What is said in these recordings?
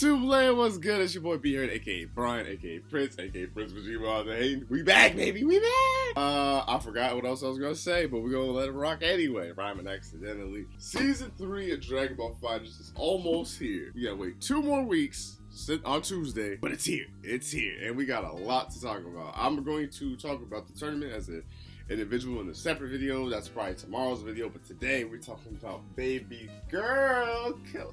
YouTube land, what's good? It's your boy B here, aka Brian, aka Prince Vegeta. Hey, we back, baby, we back! I forgot what else I was gonna say, but we're gonna let it rock anyway. Rhyming accidentally. Season 3 of Dragon Ball Fighterz is almost here. We gotta wait 2 more weeks on Tuesday, but it's here. It's here, and we got a lot to talk about. I'm going to talk about the tournament as an individual in a separate video. That's probably tomorrow's video, but today we're talking about baby girl Kefla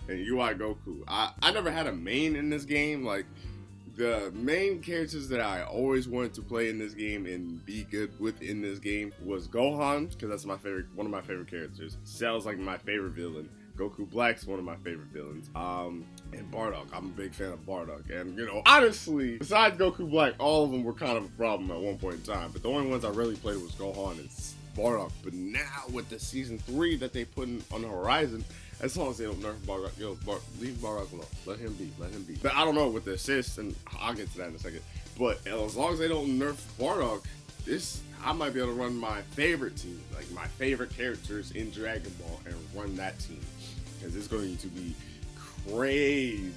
and UI Goku. I never had a main in this game. Like, the main characters that I always wanted to play in this game and be good with in this game was Gohan, because that's my favorite, one of my favorite characters. Cell's like my favorite villain. Goku Black's one of my favorite villains. And Bardock. I'm a big fan of Bardock. And, you know, honestly, besides Goku Black, all of them were kind of a problem at one point in time. But the only ones I really played was Gohan and Bardock. But now with the season 3 that they put on the horizon, as long as they don't nerf Bardock, yo, leave Bardock alone. Let him be. Let him be. But I don't know with the assists, and I'll get to that in a second. But as long as they don't nerf Bardock, I might be able to run my favorite team, like my favorite characters in Dragon Ball, and run that team, because it's going to be crazy.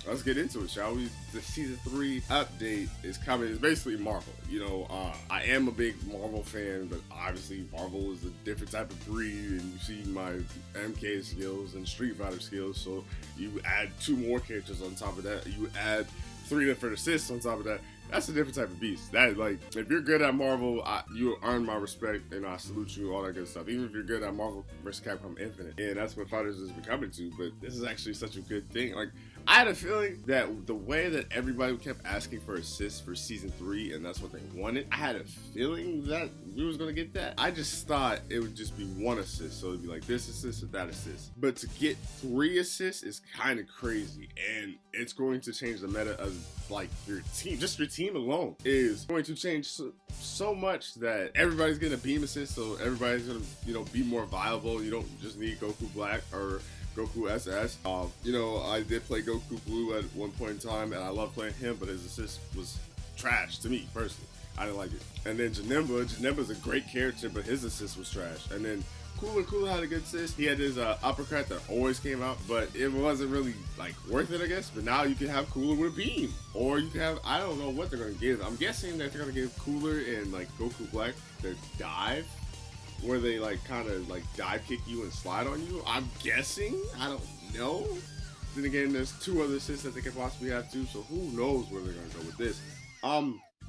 Let's get into it, shall we? The season 3 update is coming. It's basically Marvel. You know, I am a big Marvel fan, but obviously Marvel is a different type of breed, and you see my MK skills and Street Fighter skills, so you add 2 more characters on top of that. You add 3 different assists on top of that. That's a different type of beast. That, like, if you're good at Marvel, you earn my respect, and I salute you, all that good stuff. Even if you're good at Marvel vs. Capcom Infinite, and that's what Fighters is becoming to. But this is actually such a good thing. Like, I had a feeling that the way that everybody kept asking for assists for season 3, and that's what they wanted, I had a feeling that we was gonna get that. I just thought it would just be 1 assist, so it'd be like this assist or that assist. But to get 3 assists is kind of crazy, and it's going to change the meta of, like, your team. Just your team alone is going to change so much that everybody's gonna beam assist, so everybody's gonna, you know, be more viable. You don't just need Goku Black or Goku SS. You know, I did play Goku Blue at one point in time, and I love playing him, but his assist was trash to me personally. I didn't like it. And then Janemba's a great character, but his assist was trash. And then Cooler had a good assist. He had his uppercut that always came out, but it wasn't really, like, worth it, I guess. But now you can have Cooler with a beam, or you can have, I don't know what they're gonna give. I'm guessing that they're gonna give Cooler and, like, Goku Black their dive, where they, like, kind of, like, dive kick you and slide on you. I'm guessing. I don't know. Then again, there's 2 other assists that they could possibly have too, so who knows where they're gonna go with this.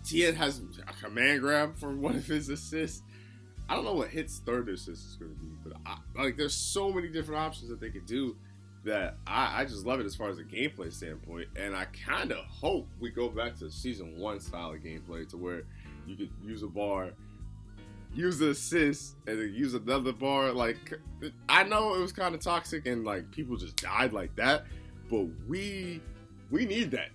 Tien has a command grab for one of his assists. I don't know what Hit's 3rd assist is going to be, but like, there's so many different options that they could do that I just love it as far as a gameplay standpoint. And I kind of hope we go back to season 1 style of gameplay, to where you could use a bar, use the assist, and then use another bar. Like, I know it was kind of toxic and, like, people just died like that, but we need that.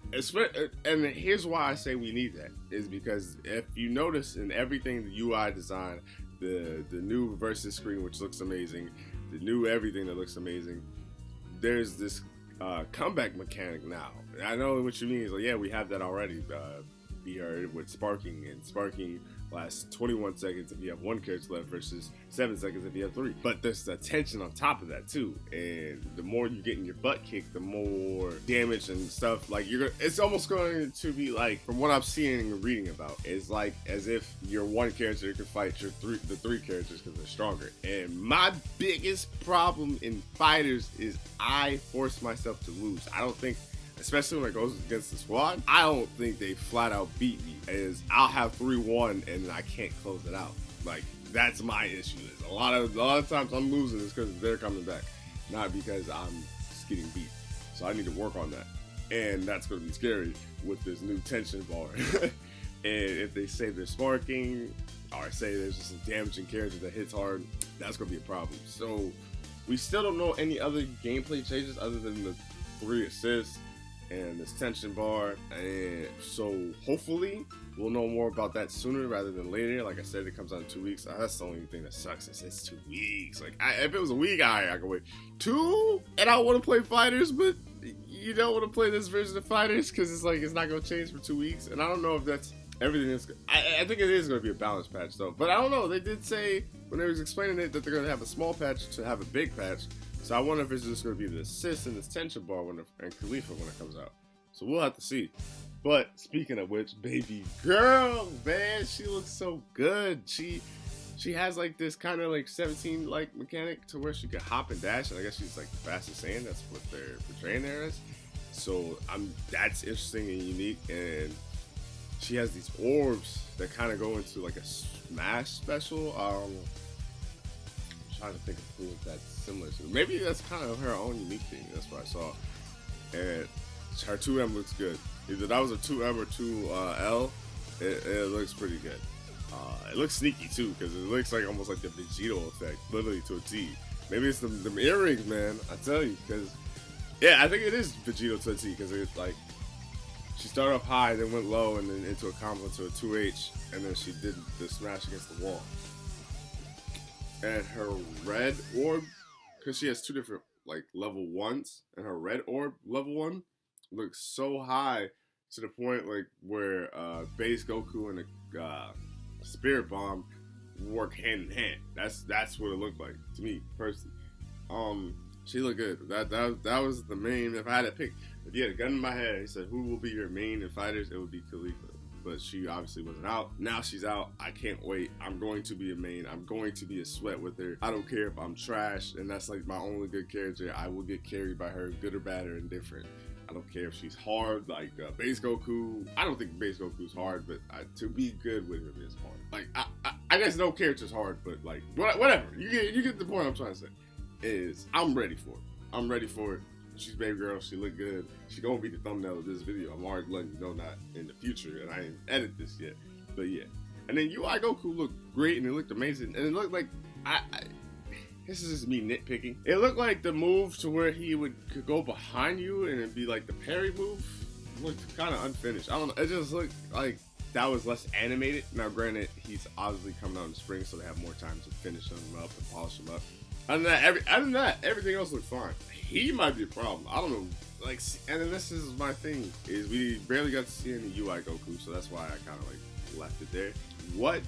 And here's why I say we need that, is because if you notice in everything, the UI design, the new versus screen, which looks amazing, the new everything that looks amazing, there's this comeback mechanic now. I know what you mean. Is like, yeah, we have that already. We heard with sparking, and sparking lasts 21 seconds if you have 1 character left, versus 7 seconds if you have 3. But there's the tension on top of that too, and the more you get in your butt kicked, the more damage and stuff. Like, it's almost going to be like, from what I'm seeing and reading about, it's like as if your 1 character can fight the 3 characters because they're stronger. And my biggest problem in Fighters is I force myself to lose. I don't think, especially when it goes against the squad, I don't think they flat out beat me. Is I'll have 3-1 and I can't close it out. Like, that's my issue. Is a lot of times I'm losing is because they're coming back, not because I'm just getting beat. So I need to work on that, and that's going to be scary with this new tension bar. And if they say they're sparking, or say there's just a damaging character that hits hard, that's going to be a problem. So we still don't know any other gameplay changes other than the 3 assists and this tension bar, and so hopefully we'll know more about that sooner rather than later. Like I said, it comes out in 2 weeks. That's the only thing that sucks, is it's 2 weeks. Like, if it was a week, I could wait 2, and I want to play Fighters, but you don't want to play this version of Fighters because it's like, it's not going to change for 2 weeks, and I don't know if that's everything is. I think it is going to be a balanced patch though, but I don't know. They did say when they was explaining it that they're going to have a small patch to have a big patch. So I wonder if it's just going to be the assist and this tension bar and Kefla when it comes out. So we'll have to see. But speaking of which, baby girl, man, she looks so good. She has like this kind of like 17 like mechanic to where she can hop and dash, and I guess she's like the fastest Saiyan. That's what they're portraying there as. So that's interesting and unique. And she has these orbs that kind of go into like a smash special. I'm trying to think of who that's similar to. Maybe that's kind of her own unique thing. That's what I saw. And her 2M looks good. Either that was a 2M or 2L. It looks pretty good. It looks sneaky too, because it looks like almost like the Vegito effect, literally to a T. Maybe it's the earrings, man. I tell you, because yeah, I think it is Vegito to a T, because it's like she started off high, then went low, and then into a combo to a 2H, and then she did the smash against the wall. And her red orb, because she has two different like level 1s, and her red orb level 1 looks so high to the point like where base Goku and the Spirit Bomb work hand in hand. That's what it looked like to me personally. She looked good. That was the main. If I had to pick, if you had a gun in my head, he said who will be your main in fighters, it would be Kefla. But she obviously wasn't out. Now she's out. I can't wait. I'm going to be a main. I'm going to be a sweat with her. I don't care if I'm trash, and that's like my only good character. I will get carried by her, good or bad or indifferent. I don't care if she's hard, like base Goku. I don't think base Goku's hard, but to be good with him is hard. Like I guess no character's hard, but like whatever. You get the point I'm trying to say. Is I'm ready for it. I'm ready for it. She's baby girl. She look good. She gonna be the thumbnail of this video. I'm already letting you know that in the future, and I ain't edit this yet. But yeah. And then UI Goku looked great, and it looked amazing, and it looked like this is just me nitpicking. It looked like the move to where he could go behind you and it'd be like the parry move looked kind of unfinished. I don't know. It just looked like that was less animated. Now, granted, he's obviously coming out in the spring, so they have more time to finish him up and polish him up. Other than that, everything else looked fine. He might be a problem. I don't know. Like, and then this is my thing, is we barely got to see any UI Goku, so that's why I kind of like left it there. What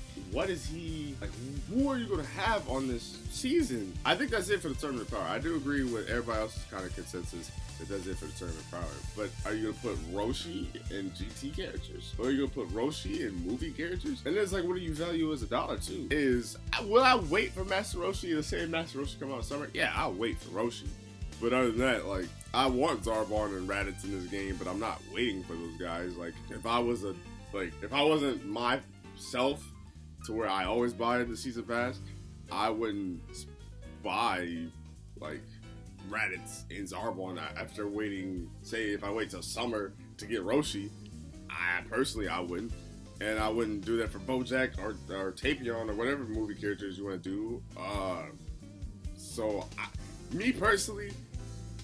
is he like? Who are you gonna have on this season? I think that's it for the Tournament of Power. I do agree with everybody else's kind of consensus that that's it for the Tournament of Power. But are you gonna put Roshi in GT characters? Or are you gonna put Roshi in movie characters? And it's like, what do you value as $1 too? Will I wait for Master Roshi, the same Master Roshi come out in summer? Yeah, I'll wait for Roshi. But other than that, like, I want Zarbon and Raditz in this game, but I'm not waiting for those guys. Like, if I wasn't myself to where I always buy the season pass, I wouldn't buy like Raditz and Zarbon after waiting. Say if I wait till summer to get Roshi, I wouldn't, and I wouldn't do that for BoJack or Tapion or whatever movie characters you want to do. Me personally,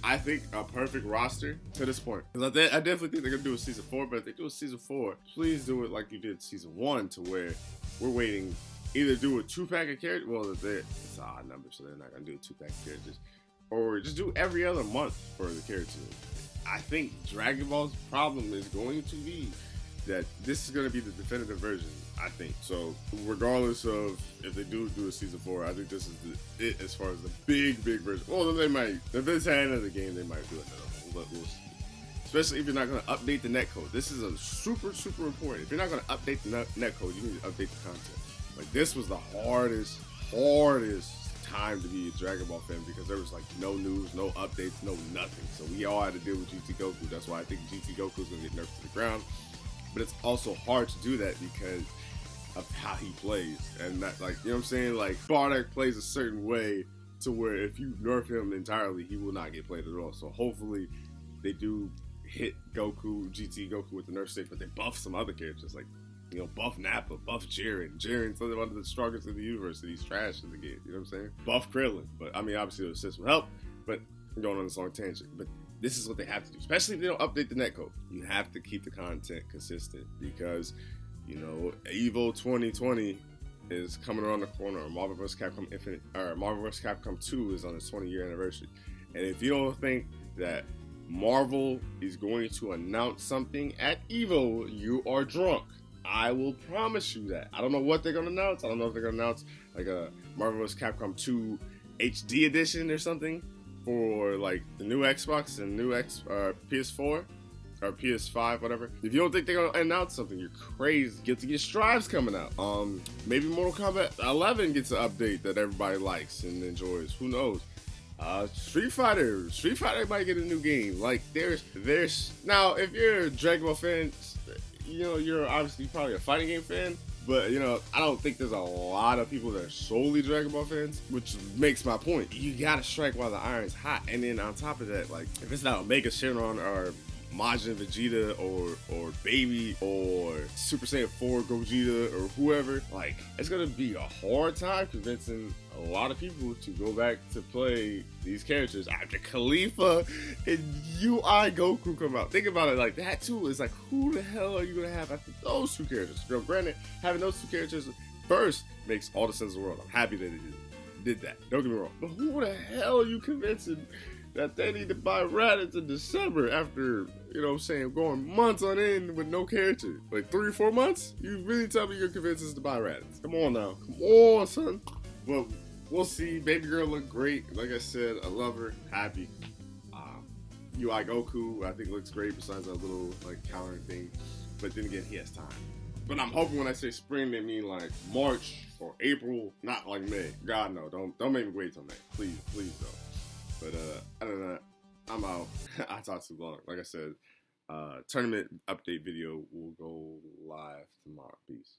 I think a perfect roster to this point. Because I definitely think they're going to do a season 4, but if they do a season 4, please do it like you did season 1, to where we're waiting. Either do a 2-pack of characters, well, it's an odd number, so they're not going to do a 2-pack of characters, or just do every other month for the characters. I think Dragon Ball's problem is going to be that this is going to be the definitive version, I think. So regardless of if they do a season 4, I think this is it as far as the big version. Well, then they might, if it's the end of the game, they might do another one. We'll see. Especially if you're not going to update the netcode. This is a super important. If you're not going to update the netcode, you need to update the content. Like, this was the hardest time to be a Dragon Ball fan, because there was like no news, no updates, no nothing. So we all had to deal with GT Goku. That's why I think GT Goku is going to get nerfed to the ground. But it's also hard to do that because of how he plays. And that, like, you know what I'm saying? Like, Bardock plays a certain way to where if you nerf him entirely, he will not get played at all. So hopefully they do hit GT Goku with the nerf stick, but they buff some other characters, like, you know, buff Nappa, buff Jiren. Jiren's one of the strongest in the universe, and he's trash in the game. You know what I'm saying? Buff Krillin. But, I mean, obviously the assist will help, but I'm going on this long tangent. But this is what they have to do, especially if they don't update the netcode. You have to keep the content consistent, because, you know, EVO 2020 is coming around the corner. Marvel vs. Capcom Infinite, or Marvel vs. Capcom 2 is on its 20-year anniversary. And if you don't think that Marvel is going to announce something at EVO, you are drunk. I will promise you that. I don't know what they're going to announce. I don't know if they're going to announce like a Marvel vs. Capcom 2 HD edition or something. for like the new Xbox and new PS4 or PS5, whatever. If you don't think they're gonna announce something, you're crazy. Guilty Gear Strive's coming out. Maybe Mortal Kombat 11 gets an update that everybody likes and enjoys. Who knows? Street Fighter might get a new game. Like there's now, if you're a Dragon Ball fan, you know, you're obviously probably a fighting game fan. But, you know, I don't think there's a lot of people that are solely Dragon Ball fans, which makes my point. You gotta strike while the iron's hot. And then on top of that, like, if it's not Omega Shenron or Majin Vegeta or Baby or Super Saiyan 4 Gogeta or whoever, like, it's gonna be a hard time convincing a lot of people to go back to play these characters after Khalifa and UI Goku come out. Think about it like that too. It's like, who the hell are you gonna have after those two characters? Now, granted, having those two characters first makes all the sense in the world. I'm happy that it did that. Don't get me wrong. But who the hell are you convincing that they need to buy Raditz in December after, you know what I'm saying, going months on end with no character? Like 3 or 4 months? You really tell me you're convinced us to buy Raditz? Come on now. Come on, son. Well, we'll see. Baby girl looked great. Like I said, I love her. Happy. UI Goku, I think looks great besides that little like counter thing. But then again, he has time. But I'm hoping when I say spring, they mean like March or April, not like May. God no, don't make me wait till May. Please don't. But other than that, I'm out. I talked too long. Like I said, tournament update video will go live tomorrow. Peace.